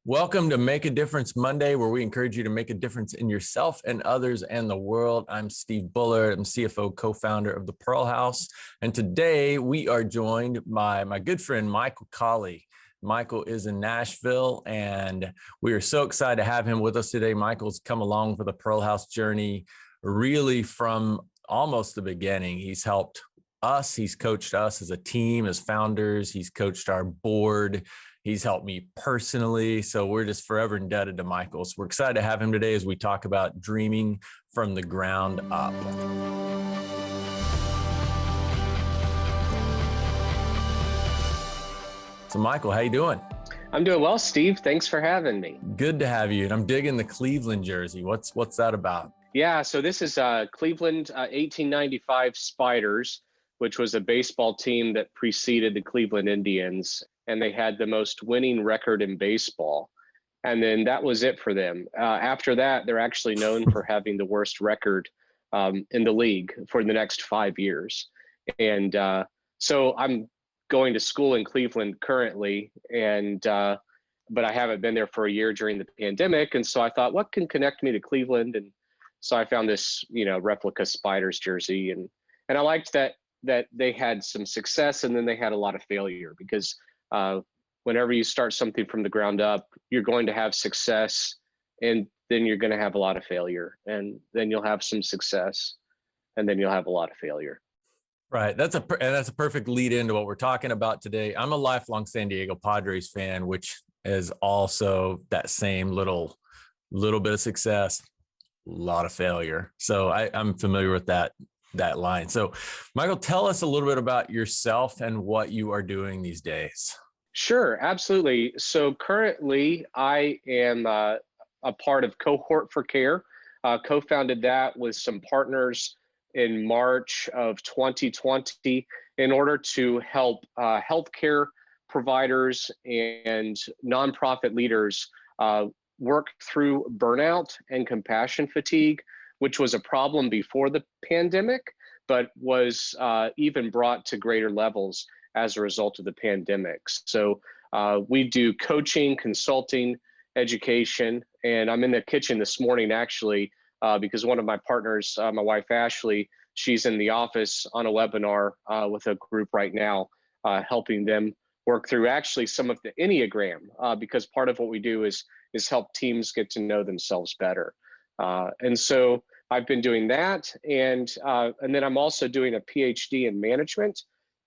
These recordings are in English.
Welcome to Make a Difference Monday, where we encourage you to make a difference in yourself and others and the world. I'm Steve Bullard. I'm CFO, co-founder of the Pearl House. And today we are joined by my good friend, Michael Cauley. Michael is in Nashville, and we are so excited to have him with us today. Michael's come along for the Pearl House journey really from almost the beginning. He's helped us. He's coached us as a team, as founders. He's coached our board. He's helped me personally. So we're just forever indebted to Michael. So we're excited to have him today as we talk about dreaming from the ground up. So Michael, how you doing? I'm doing well, Steve. Thanks for having me. Good to have you. And I'm digging the Cleveland jersey. What's that about? Yeah, so this is Cleveland 1895 Spiders, which was a baseball team that preceded the Cleveland Indians, and they had the most winning record in baseball. And then that was it for them. After that, they're actually known for having the worst record in the league for the next 5 years. And so I'm going to school in Cleveland currently, and but I haven't been there for a year during the pandemic. And so I thought, what can connect me to Cleveland? And so I found this, replica Spiders jersey, and I liked that they had some success and then they had a lot of failure, because whenever you start something from the ground up, you're going to have success, and then you're going to have a lot of failure, and then you'll have some success, and then you'll have a lot of failure. Right. That's a perfect lead into what we're talking about today. I'm a lifelong San Diego Padres fan, which is also that same little bit of success, a lot of failure. So I'm familiar with that line. So Michael, tell us a little bit about yourself and what you are doing these days. Sure, absolutely. So currently I am a part of Cohort for Care, co-founded that with some partners in March of 2020 in order to help healthcare providers and nonprofit leaders work through burnout and compassion fatigue, which was a problem before the pandemic, but was even brought to greater levels as a result of the pandemic. So we do coaching, consulting, education, and I'm in the kitchen this morning actually because one of my partners, my wife Ashley, she's in the office on a webinar with a group right now, helping them work through actually some of the Enneagram, because part of what we do is help teams get to know themselves better. And so I've been doing that, and then I'm also doing a PhD in management,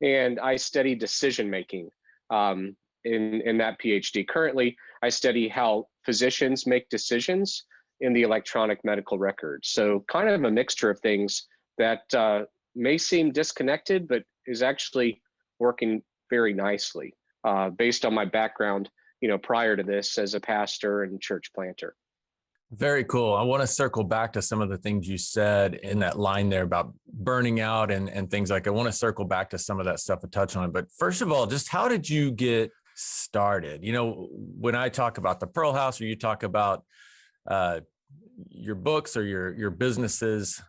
and I study decision making in that PhD. Currently, I study how physicians make decisions in the electronic medical record. So kind of a mixture of things that may seem disconnected, but is actually working very nicely based on my background, prior to this as a pastor and church planter. Very cool. I want to circle back to some of the things you said in that line there about burning out and things like. I want to circle back to some of that stuff and touch on it. But first of all, just how did you get started? When I talk about the Pearl House, or you talk about your books or your businesses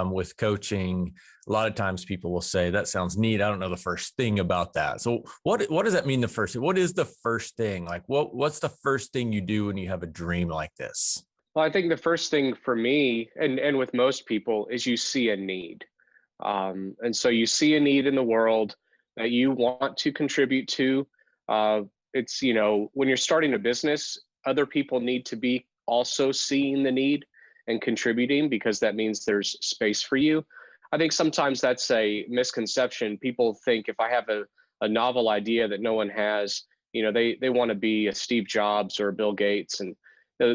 with coaching, a lot of times people will say, that sounds neat. I don't know the first thing about that. So what does that mean? What is the first thing? Like what's the first thing you do when you have a dream like this? Well, I think the first thing for me, and with most people, is you see a need. And so you see a need in the world that you want to contribute to. It's, when you're starting a business, other people need to be also seeing the need and contributing, because that means there's space for you. I think sometimes that's a misconception. People think if I have a novel idea that no one has, they want to be a Steve Jobs or a Bill Gates, and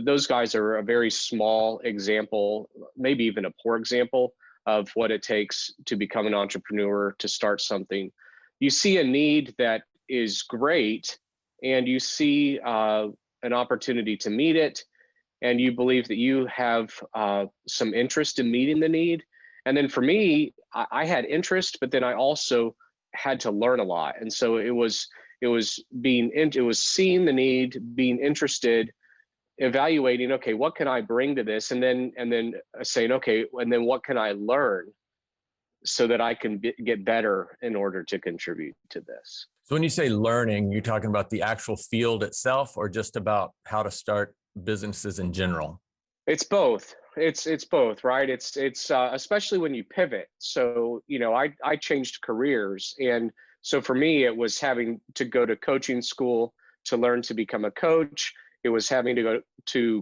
those guys are a very small example, maybe even a poor example of what it takes to become an entrepreneur, to start something. You see a need that is great, and you see an opportunity to meet it, and you believe that you have some interest in meeting the need. And then for me, I had interest, but then I also had to learn a lot. And so it was seeing the need, being interested, evaluating, okay, what can I bring to this? And then saying, okay, and then what can I learn so that I can get better in order to contribute to this? So when you say learning, you're talking about the actual field itself or just about how to start businesses in general? It's both. It's both, right? It's especially when you pivot. So, I changed careers, and so for me, it was having to go to coaching school to learn to become a coach. It was having to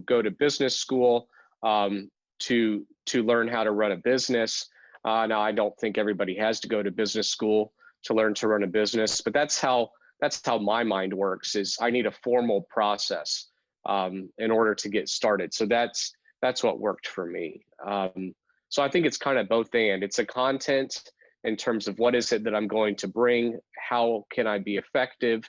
go to business school to learn how to run a business. Now, I don't think everybody has to go to business school to learn to run a business, but that's how my mind works. Is I need a formal process in order to get started. So that's what worked for me. So I think it's kind of both and. It's a content in terms of what is it that I'm going to bring, how can I be effective,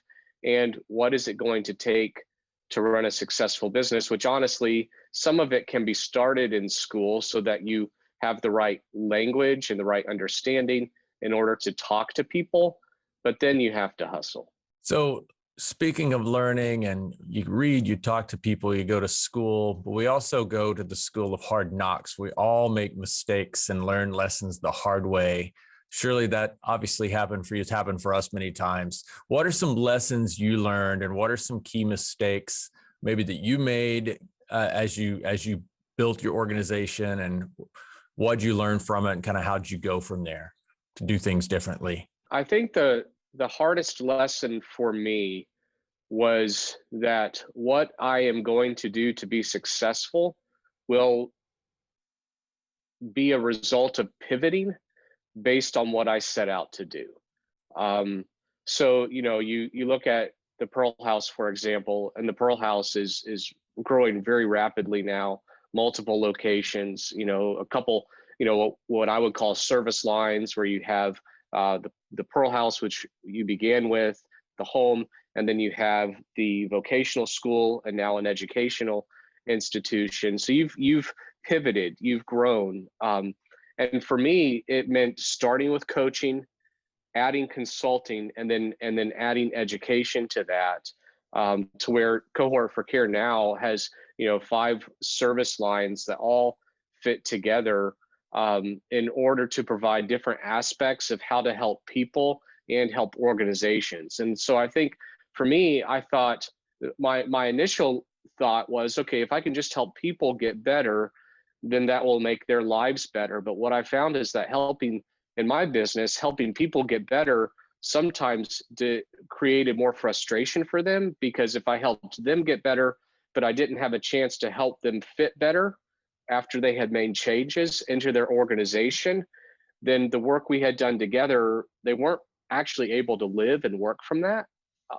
and what is it going to take to run a successful business, which honestly, some of it can be started in school so that you have the right language and the right understanding in order to talk to people, but then you have to hustle. So speaking of learning, and you read, you talk to people, you go to school, but we also go to the school of hard knocks. We all make mistakes and learn lessons the hard way. Surely that obviously happened for you. It's happened for us many times. What are some lessons you learned, and what are some key mistakes maybe that you made as you built your organization, and what did you learn from it, and kind of how did you go from there to do things differently? I think the hardest lesson for me was that what I am going to do to be successful will be a result of pivoting based on what I set out to do. Um, so you look at the Pearl House, for example, and the Pearl House is growing very rapidly now, multiple locations. A couple, what I would call service lines, where you have the Pearl House, which you began with, the home, and then you have the vocational school, and now an educational institution. So you've pivoted, you've grown, and for me, it meant starting with coaching, adding consulting, and then adding education to that, to where Cohort for Care now has 5 service lines that all fit together in order to provide different aspects of how to help people and help organizations. And so I think for me, I thought my initial thought was, okay, if I can just help people get better, then that will make their lives better. But what I found is that in my business, helping people get better sometimes created more frustration for them, because if I helped them get better, but I didn't have a chance to help them fit better after they had made changes into their organization, then the work we had done together, they weren't actually able to live and work from that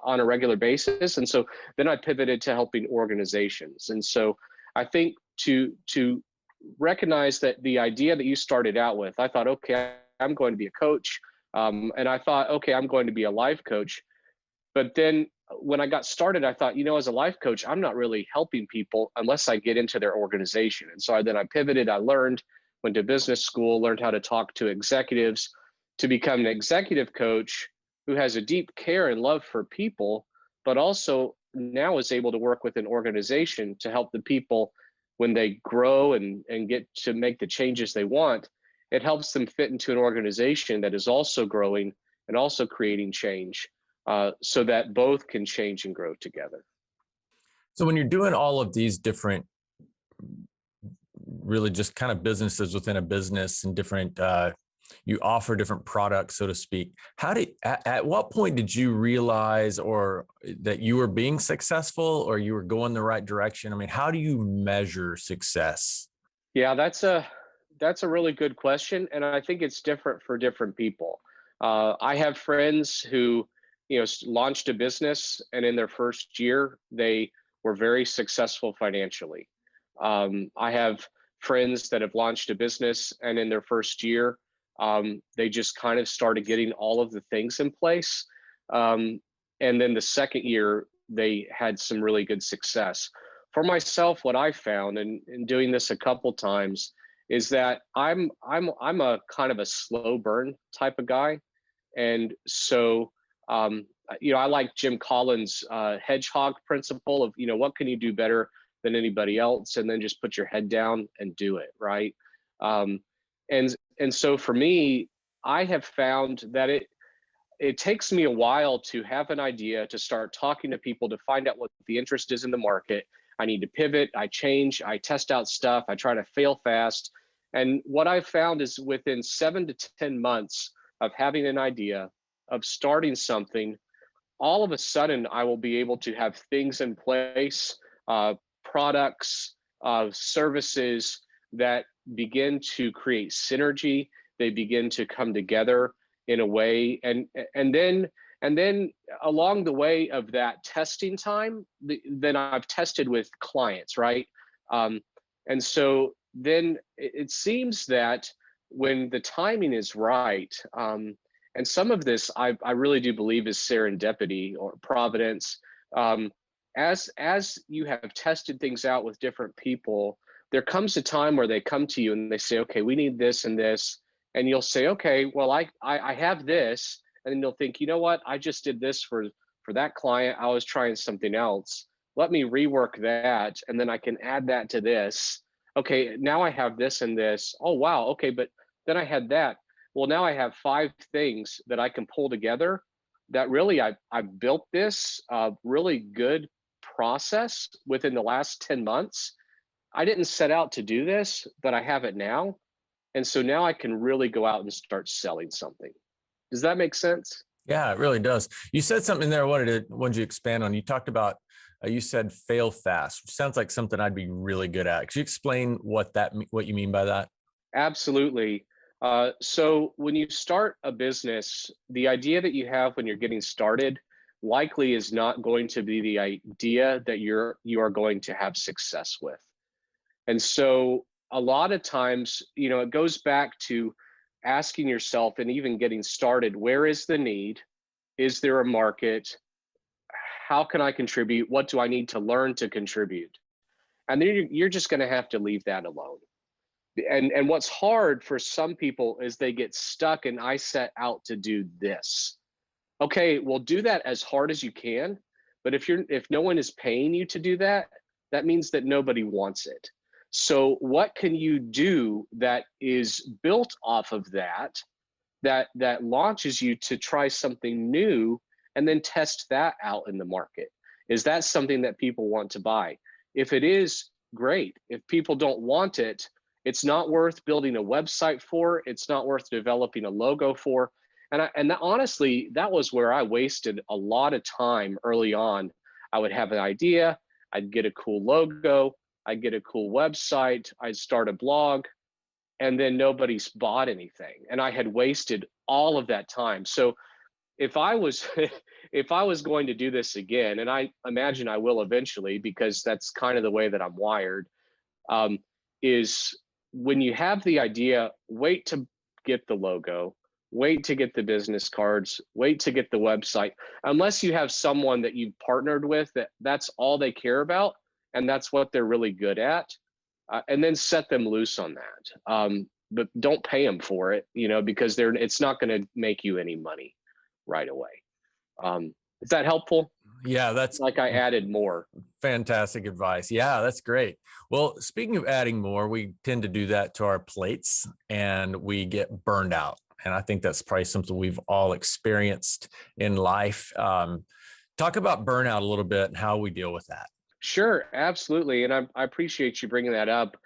on a regular basis. And so then I pivoted to helping organizations. And so I think to recognize that the idea that you started out with, I thought, okay, I'm going to be a coach. And I thought, okay, I'm going to be a life coach. But then when I got started, I thought, as a life coach, I'm not really helping people unless I get into their organization. And so then I pivoted, I learned, went to business school, learned how to talk to executives to become an executive coach who has a deep care and love for people, but also now is able to work with an organization to help the people when they grow and get to make the changes they want. It helps them fit into an organization that is also growing and also creating change, so that both can change and grow together. So when you're doing all of these different, really just kind of businesses within a business, and different, you offer different products, so to speak. At what point did you realize, or that you were being successful, or you were going the right direction? I mean, how do you measure success? Yeah, that's a really good question, and I think it's different for different people. I have friends who, launched a business, and in their first year, they were very successful financially. I have friends that have launched a business, and in their first year, they just kind of started getting all of the things in place. Um, and then the second year, they had some really good success. For myself, what I found, in doing this a couple times, is that I'm a kind of a slow burn type of guy. And so, I like Jim Collins' hedgehog principle of, what can you do better than anybody else, and then just put your head down and do it, right? Um, and so for me, I have found that it takes me a while to have an idea, to start talking to people, to find out what the interest is in the market. I need to pivot, I change, I test out stuff, I try to fail fast. And what I've found is within 7 to 10 months of having an idea, of starting something, all of a sudden I will be able to have things in place, products, services that begin to create synergy. They begin to come together in a way, and then along the way of that testing time, then I've tested with clients, right? And so then it seems that when the timing is right, and some of this I really do believe is serendipity or providence. As you have tested things out with different people, there comes a time where they come to you and they say, okay, we need this and this. And you'll say, okay, well, I have this. And then you'll think, you know what? I just did this for that client. I was trying something else. Let me rework that. And then I can add that to this. Okay, now I have this and this. Oh, wow. Okay, but then I had that. Well, now I have 5 things that I can pull together that really I built this really good process within the last 10 months. I didn't set out to do this, but I have it now. And so now I can really go out and start selling something. Does that make sense? Yeah, it really does. You said something there I wanted you to expand on. You talked about, you said fail fast, which sounds like something I'd be really good at. Could you explain what you mean by that? Absolutely. So when you start a business, the idea that you have when you're getting started likely is not going to be the idea that you are going to have success with. And so a lot of times, it goes back to asking yourself and even getting started, where is the need? Is there a market? How can I contribute? What do I need to learn to contribute? And then you're just going to have to leave that alone. And what's hard for some people is they get stuck and I set out to do this. Okay, well, do that as hard as you can. But if no one is paying you to do that, that means that nobody wants it. So what can you do that is built off of that launches you to try something new and then test that out in the market? Is that something that people want to buy? If it is, great. If people don't want it, it's not worth building a website for. It's not worth developing a logo for. And honestly, that was where I wasted a lot of time early on. I would have an idea, I'd get a cool logo, I'd get a cool website, I'd start a blog, and then nobody's bought anything. And I had wasted all of that time. So if I was if I was going to do this again, and I imagine I will eventually because that's kind of the way that I'm wired, is when you have the idea, wait to get the logo, wait to get the business cards, wait to get the website, unless you have someone that you've partnered with that's all they care about and that's what they're really good at, and then set them loose on that. But don't pay them for it, because it's not going to make you any money right away. Is that helpful? Yeah, that's like I added more. fantastic advice. Yeah, that's great. Well, speaking of adding more, we tend to do that to our plates and we get burned out. And I think that's probably something we've all experienced in life. Talk about burnout a little bit and how we deal with that. Sure, absolutely. And I appreciate you bringing that up.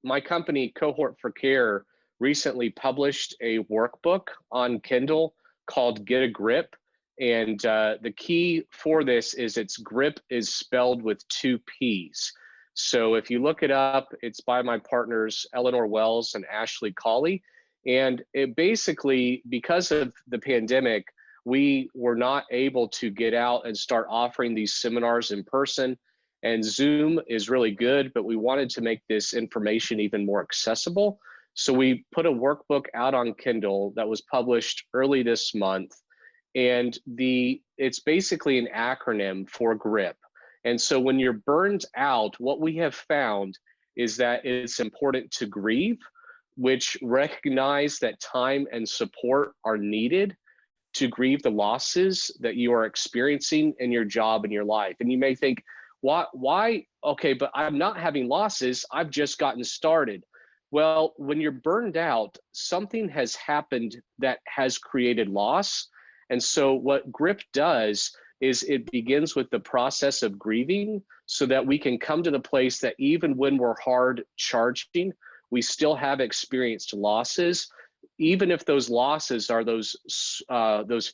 My company, Cohort for Care, recently published a workbook on Kindle called Get a Grip. And the key for this is its grip is spelled with 2 P's. So if you look it up, it's by my partners, Eleanor Wells and Ashley Cauley. And it basically, because of the pandemic, we were not able to get out and start offering these seminars in person. And Zoom is really good, but we wanted to make this information even more accessible. So we put a workbook out on Kindle that was published early this month. And it's basically an acronym for GRIP. And so when you're burned out, what we have found is that it's important to grieve, which recognize that time and support are needed to grieve the losses that you are experiencing in your job and your life. And you may think, why? Okay, but I'm not having losses. I've just gotten started. Well, when you're burned out, something has happened that has created loss. And so what GRIP does is it begins with the process of grieving so that we can come to the place that even when we're hard charging, we still have experienced losses. Even if those losses are those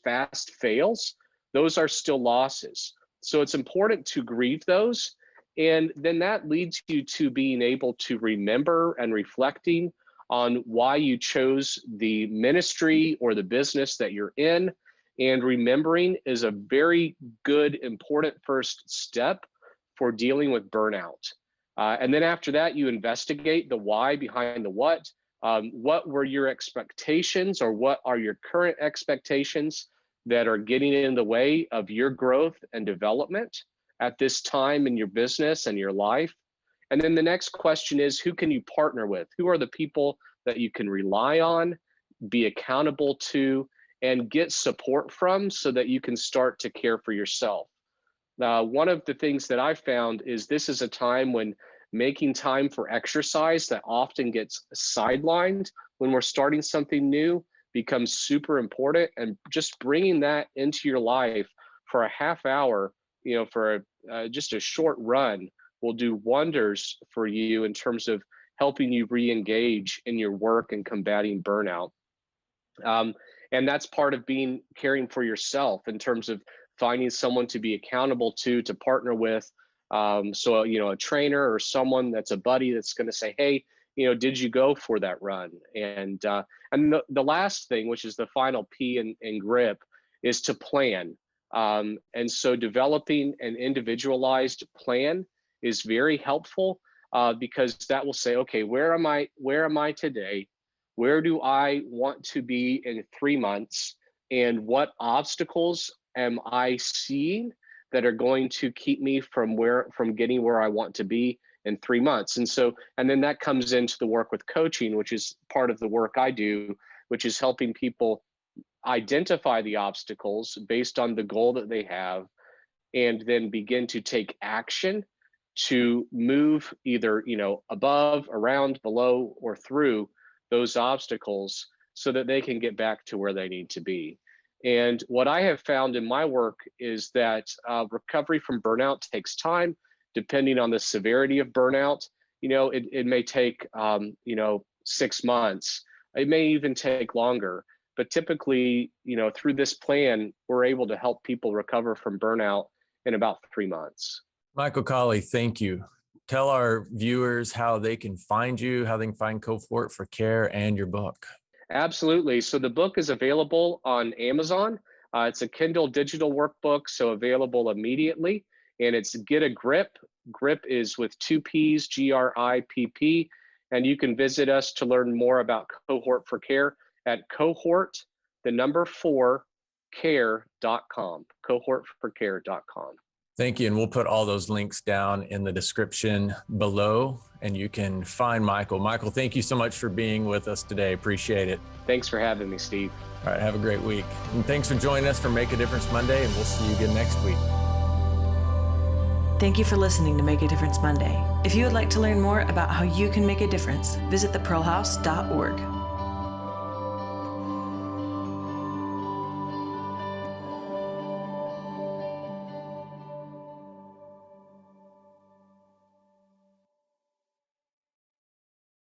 fast fails, those are still losses. So it's important to grieve those. And then that leads you to being able to remember and reflecting on why you chose the ministry or the business that you're in. And remembering is a very good, important first step for dealing with burnout. And then after that, you investigate the why behind the what. What were your expectations, or what are your current expectations that are getting in the way of your growth and development at this time in your business and your life? And then the next question is, who can you partner with? Who are the people that you can rely on, be accountable to, and get support from so that you can start to care for yourself? One of the things that I found is this is a time when making time for exercise that often gets sidelined when we're starting something new becomes super important, and just bringing that into your life for a half hour, for just a short run will do wonders for you in terms of helping you re-engage in your work and combating burnout. And that's part of caring for yourself in terms of finding someone to be accountable to partner with. So, a trainer or someone that's a buddy that's going to say, hey, did you go for that run? And the last thing, which is the final P in GRIP, is to plan. And so developing an individualized plan is very helpful because that will say, okay, where am I today? Where do I want to be in 3 months? And what obstacles am I seeing that are going to keep me from getting where I want to be in 3 months? And then that comes into the work with coaching, which is part of the work I do, which is helping people identify the obstacles based on the goal that they have, and then begin to take action to move either, above, around, below, or through those obstacles so that they can get back to where they need to be. And what I have found in my work is that recovery from burnout takes time, depending on the severity of burnout. It may take, 6 months. It may even take longer. But typically, through this plan, we're able to help people recover from burnout in about 3 months. Michael Cauley, thank you. Tell our viewers how they can find you, how they can find Cohort for Care and your book. Absolutely. So the book is available on Amazon. It's a Kindle digital workbook, so available immediately. And it's Get a Grip. Grip is with 2 P's, GRIPP. And you can visit us to learn more about Cohort for Care at cohort4care.com, cohortforcare.com. Thank you. And we'll put all those links down in the description below, and you can find Michael. Michael, thank you so much for being with us today. Appreciate it. Thanks for having me, Steve. All right. Have a great week. And thanks for joining us for Make a Difference Monday, and we'll see you again next week. Thank you for listening to Make a Difference Monday. If you would like to learn more about how you can make a difference, visit thepearlhouse.org.